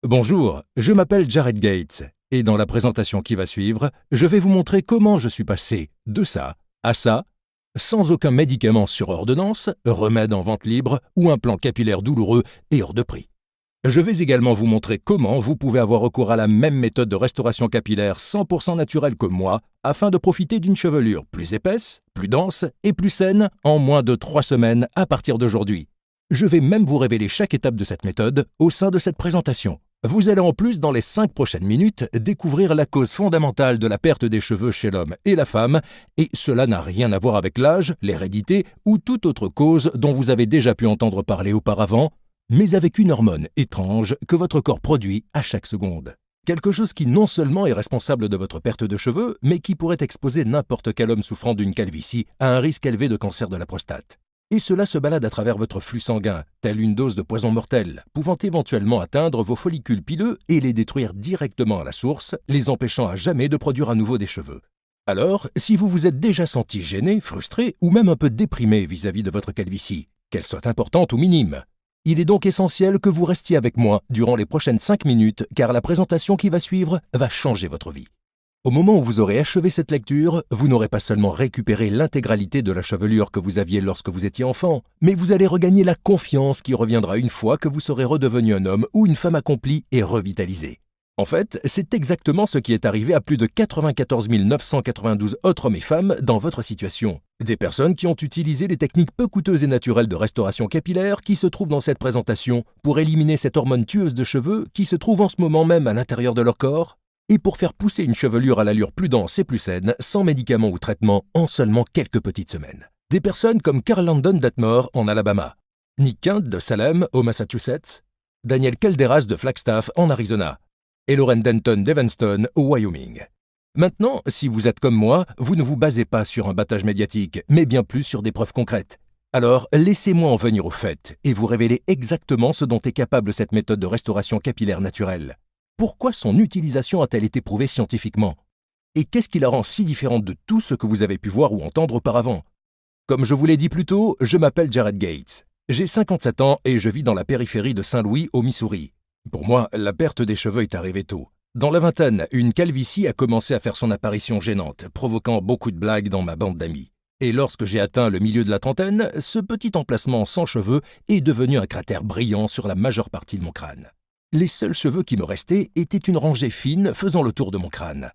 Bonjour, je m'appelle Jared Gates et dans la présentation qui va suivre, je vais vous montrer comment je suis passé de ça à ça, sans aucun médicament sur ordonnance, remède en vente libre ou implant capillaire douloureux et hors de prix. Je vais également vous montrer comment vous pouvez avoir recours à la même méthode de restauration capillaire 100% naturelle que moi afin de profiter d'une chevelure plus épaisse, plus dense et plus saine en moins de 3 semaines à partir d'aujourd'hui. Je vais même vous révéler chaque étape de cette méthode au sein de cette présentation. Vous allez en plus, dans les 5 prochaines minutes, découvrir la cause fondamentale de la perte des cheveux chez l'homme et la femme, et cela n'a rien à voir avec l'âge, l'hérédité ou toute autre cause dont vous avez déjà pu entendre parler auparavant, mais avec une hormone étrange que votre corps produit à chaque seconde. Quelque chose qui non seulement est responsable de votre perte de cheveux, mais qui pourrait exposer n'importe quel homme souffrant d'une calvitie à un risque élevé de cancer de la prostate. Et cela se balade à travers votre flux sanguin, telle une dose de poison mortel, pouvant éventuellement atteindre vos follicules pileux et les détruire directement à la source, les empêchant à jamais de produire à nouveau des cheveux. Alors, si vous vous êtes déjà senti gêné, frustré ou même un peu déprimé vis-à-vis de votre calvitie, qu'elle soit importante ou minime, il est donc essentiel que vous restiez avec moi durant les prochaines 5 minutes, car la présentation qui va suivre va changer votre vie. Au moment où vous aurez achevé cette lecture, vous n'aurez pas seulement récupéré l'intégralité de la chevelure que vous aviez lorsque vous étiez enfant, mais vous allez regagner la confiance qui reviendra une fois que vous serez redevenu un homme ou une femme accomplie et revitalisé. En fait, c'est exactement ce qui est arrivé à plus de 94 992 autres hommes et femmes dans votre situation. Des personnes qui ont utilisé les techniques peu coûteuses et naturelles de restauration capillaire qui se trouvent dans cette présentation pour éliminer cette hormone tueuse de cheveux qui se trouve en ce moment même à l'intérieur de leur corps, et pour faire pousser une chevelure à l'allure plus dense et plus saine, sans médicaments ou traitements, en seulement quelques petites semaines. Des personnes comme Carl Landon d'Atmore en Alabama, Nick Kent de Salem au Massachusetts, Daniel Calderas de Flagstaff en Arizona, et Lauren Denton d'Evanston au Wyoming. Maintenant, si vous êtes comme moi, vous ne vous basez pas sur un battage médiatique, mais bien plus sur des preuves concrètes. Alors, laissez-moi en venir au fait et vous révéler exactement ce dont est capable cette méthode de restauration capillaire naturelle. Pourquoi son utilisation a-t-elle été prouvée scientifiquement? Et qu'est-ce qui la rend si différente de tout ce que vous avez pu voir ou entendre auparavant? Comme je vous l'ai dit plus tôt, je m'appelle Jared Gates. J'ai 57 ans et je vis dans la périphérie de Saint-Louis, au Missouri. Pour moi, la perte des cheveux est arrivée tôt. Dans la vingtaine, une calvitie a commencé à faire son apparition gênante, provoquant beaucoup de blagues dans ma bande d'amis. Et lorsque j'ai atteint le milieu de la trentaine, ce petit emplacement sans cheveux est devenu un cratère brillant sur la majeure partie de mon crâne. Les seuls cheveux qui me restaient étaient une rangée fine faisant le tour de mon crâne.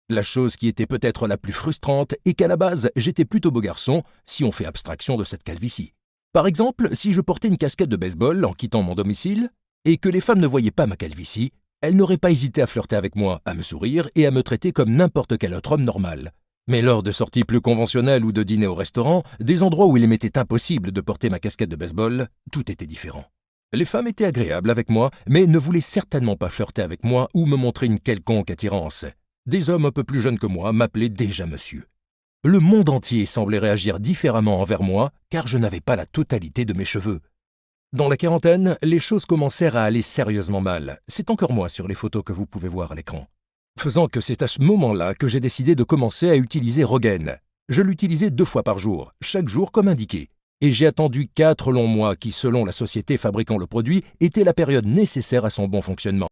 La chose qui était peut-être la plus frustrante est qu'à la base, j'étais plutôt beau garçon, si on fait abstraction de cette calvitie. Par exemple, si je portais une casquette de baseball en quittant mon domicile, et que les femmes ne voyaient pas ma calvitie, elles n'auraient pas hésité à flirter avec moi, à me sourire et à me traiter comme n'importe quel autre homme normal. Mais lors de sorties plus conventionnelles ou de dîners au restaurant, des endroits où il m'était impossible de porter ma casquette de baseball, tout était différent. Les femmes étaient agréables avec moi, mais ne voulaient certainement pas flirter avec moi ou me montrer une quelconque attirance. Des hommes un peu plus jeunes que moi m'appelaient déjà monsieur. Le monde entier semblait réagir différemment envers moi, car je n'avais pas la totalité de mes cheveux. Dans la quarantaine, les choses commencèrent à aller sérieusement mal. C'est encore moi sur les photos que vous pouvez voir à l'écran. Faisant que c'est à ce moment-là que j'ai décidé de commencer à utiliser Rogaine. Je l'utilisais 2 fois par jour, chaque jour comme indiqué. Et j'ai attendu 4 longs mois qui, selon la société fabriquant le produit, était la période nécessaire à son bon fonctionnement.